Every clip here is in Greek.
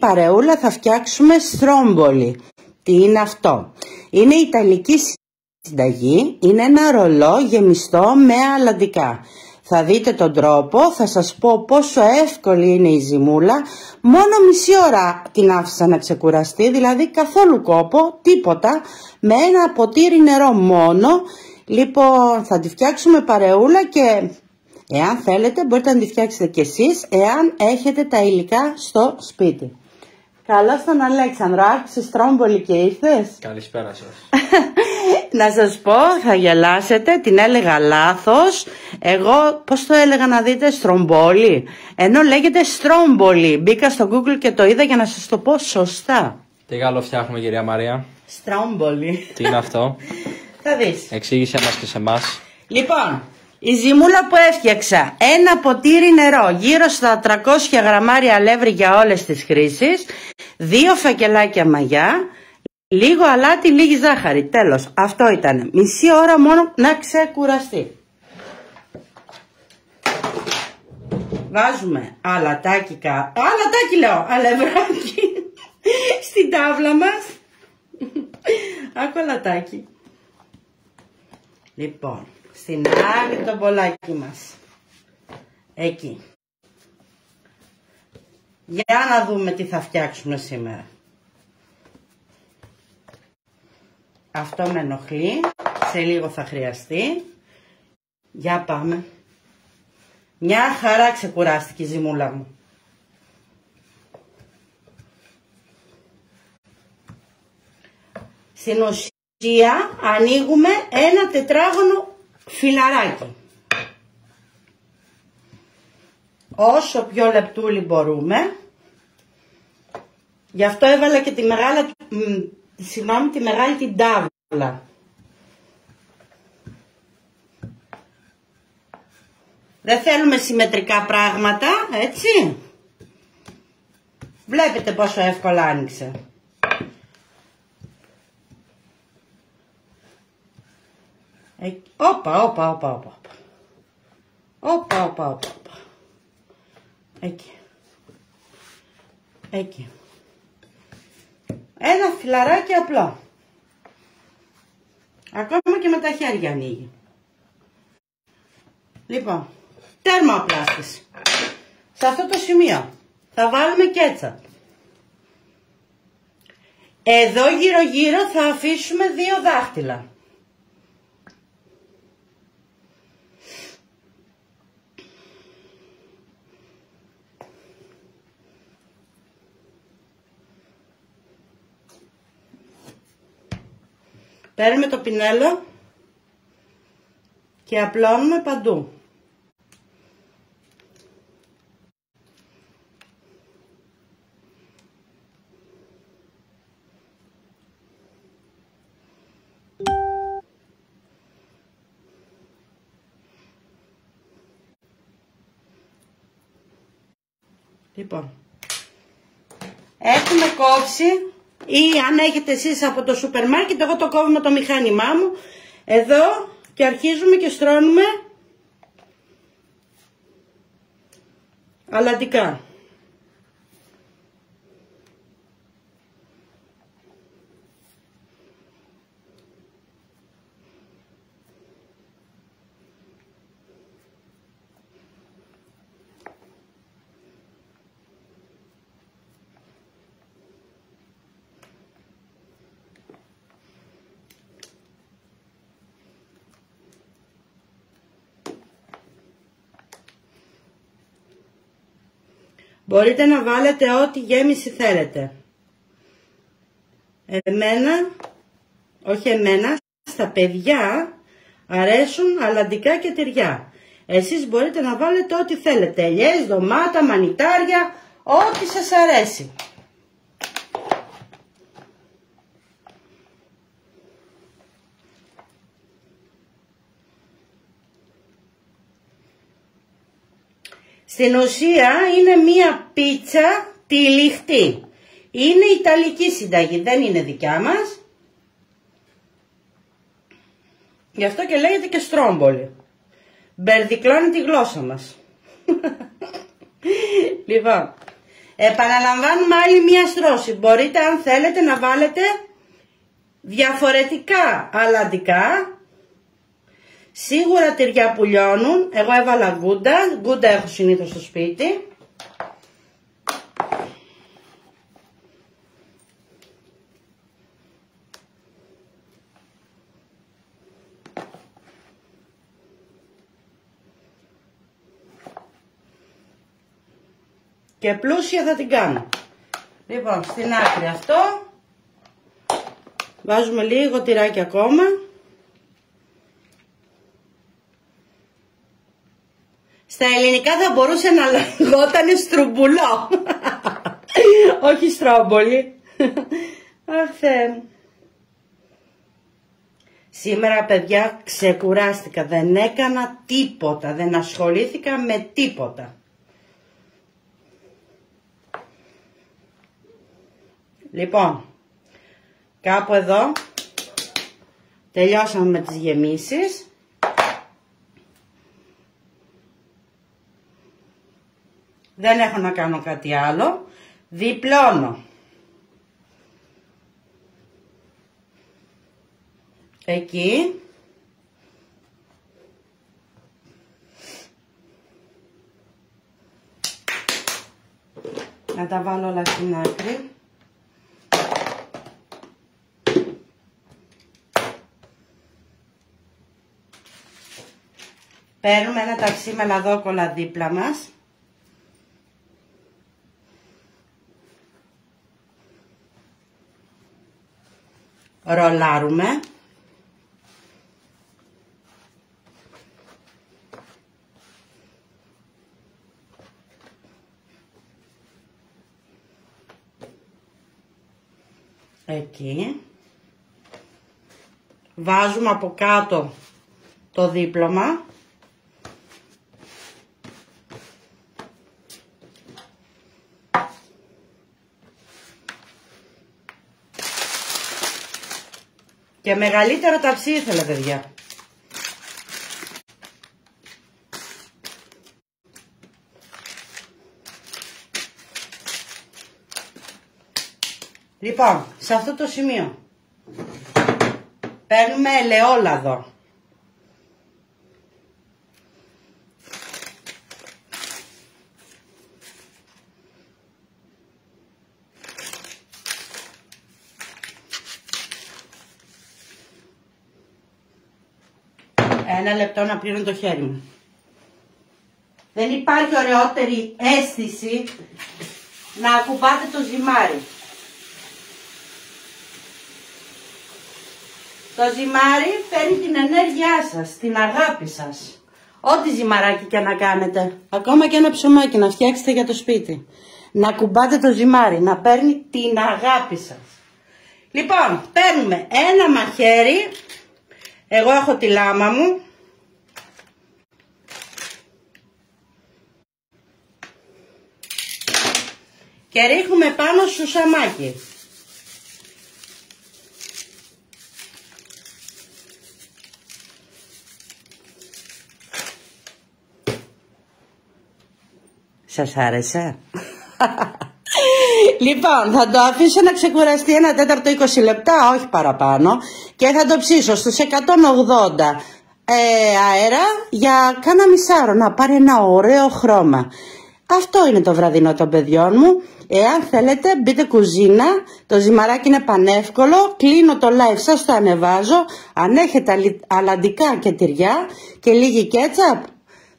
παρεούλα θα φτιάξουμε στρόμπολι. Τι είναι αυτό? Είναι ιταλική συνταγή, είναι ένα ρολό γεμιστό με αλαντικά. Θα δείτε τον τρόπο, θα σας πω πόσο εύκολη είναι η ζυμούλα. Μόνο μισή ώρα την άφησα να ξεκουραστεί, δηλαδή καθόλου κόπο, τίποτα, με ένα ποτήρι νερό μόνο. Λοιπόν, θα τη φτιάξουμε παρεούλα και εάν θέλετε μπορείτε να τη φτιάξετε κι εσείς, εάν έχετε τα υλικά στο σπίτι. Καλώς τον Αλέξανδρο, άκουσες στρόμπολι και ήρθες? Καλησπέρα σας. Να σας πω, θα γελάσετε, την έλεγα λάθος. Εγώ, πώς το έλεγα να δείτε, στρομπόλι? Ενώ λέγεται στρόμπολι. Μπήκα στο Google και το είδα για να σας το πω σωστά. Τι καλό φτιάχνουμε, κυρία Μαρία? Στρόμπολι. Τι είναι αυτό? Θα δεις. Εξήγησέ μας και σε εμάς. Λοιπόν, η ζυμούλα που έφτιαξα, ένα ποτήρι νερό, γύρω στα 300 γραμμάρια αλεύρι για όλες τις χρήσεις, 2 φακελάκια μαγιά, λίγο αλάτι, λίγη ζάχαρη. Τέλος, αυτό ήταν. Μισή ώρα μόνο να ξεκουραστεί. Βάζουμε αλατάκι, αλευράκι στην τάβλα μας. Άκου αλατάκι. Λοιπόν, στην άκρη το μπολάκι μας. Εκεί. Για να δούμε τι θα φτιάξουμε σήμερα. Αυτό με ενοχλεί. Σε λίγο θα χρειαστεί. Για πάμε. Μια χαρά ξεκουράστηκε η ζυμούλα μου. Στην ουσία ανοίγουμε ένα τετράγωνο φιλαράκι. Όσο πιο λεπτούλι μπορούμε. Γι' αυτό έβαλα και τη μεγάλη την τάβλα. Δεν θέλουμε συμμετρικά πράγματα, έτσι. Βλέπετε πόσο εύκολα άνοιξε. Όπα. Εκεί. Ένα φιλαράκι απλό. Ακόμα και με τα χέρια ανοίγει. Λοιπόν, τέρμα ο πλάστης. Σε αυτό το σημείο θα βάλουμε κέτσαπ. Εδώ γύρω θα αφήσουμε 2 δάχτυλα. Παίρνουμε το πινέλο και απλώνουμε παντού. Λοιπόν, έχουμε κόψει, ή αν έχετε εσείς από το σούπερ μάρκετ, εγώ το κόβω με το μηχάνημά μου, εδώ, και αρχίζουμε και στρώνουμε αλαντικά. Μπορείτε να βάλετε ό,τι γέμιση θέλετε. Στα παιδιά αρέσουν αλαντικά και τυριά. Εσείς μπορείτε να βάλετε ό,τι θέλετε. Ελιές, ντομάτα, μανιτάρια, ό,τι σας αρέσει. Στην ουσία είναι μία πίτσα τυλιχτή. Είναι ιταλική συνταγή, δεν είναι δικιά μας. Γι' αυτό και λέγεται και στρόμπολι. Μπερδικλώνει τη γλώσσα μας. Λοιπόν, Επαναλαμβάνουμε άλλη μία στρώση. Μπορείτε αν θέλετε να βάλετε διαφορετικά αλαντικά. Σίγουρα τυριά που λιώνουν. Εγώ έβαλα γκούντα. Γκούντα έχω συνήθως στο σπίτι. Και πλούσια θα την κάνω. Λοιπόν, στην άκρη αυτό. Βάζουμε λίγο τυράκι ακόμα. Στα ελληνικά θα μπορούσε να λεγόταν στρουμπουλό. Όχι στρόμπολι. Αχ, Θεέ μου. Σήμερα, παιδιά, ξεκουράστηκα. Δεν έκανα τίποτα. Δεν ασχολήθηκα με τίποτα. Λοιπόν, κάπου εδώ τελειώσαμε με τις γεμίσεις. Δεν έχω να κάνω κάτι άλλο. Διπλώνω. Εκεί. Να τα βάλω όλα στην άκρη. Παίρνουμε ένα ταψί με λαδόκολλα δίπλα μας. Ρολάρουμε. Εκεί. Βάζουμε από κάτω το δίπλωμα. Και μεγαλύτερο ταψί ήθελα, παιδιά. Λοιπόν, σε αυτό το σημείο παίρνουμε ελαιόλαδο. Ένα λεπτό να πλύνω το χέρι μου. Δεν υπάρχει ωραιότερη αίσθηση να ακουμπάτε το ζυμάρι. Το ζυμάρι παίρνει την ενέργειά σας, την αγάπη σας. Ό,τι ζυμαράκι και να κάνετε, ακόμα και ένα ψωμάκι να φτιάξετε για το σπίτι. Να ακουμπάτε το ζυμάρι, να παίρνει την αγάπη σας. Λοιπόν, παίρνουμε ένα μαχαίρι. Εγώ έχω τη λάμα μου. Και ρίχνουμε πάνω στο σουσαμάκι. Σας άρεσε? Λοιπόν, θα το αφήσω να ξεκουραστεί ένα τέταρτο 20 λεπτά, όχι παραπάνω. Και θα το ψήσω στους 180 αέρα για κάνα μισάωρο, να πάρει ένα ωραίο χρώμα. Αυτό είναι το βραδινό των παιδιών μου. Εάν θέλετε μπείτε κουζίνα, το ζυμαράκι είναι πανεύκολο. Κλείνω το live, σας το ανεβάζω. Αν έχετε αλαντικά και τυριά και λίγη κέτσαπ,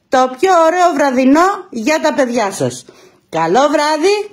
το πιο ωραίο βραδινό για τα παιδιά σας. Καλό βράδυ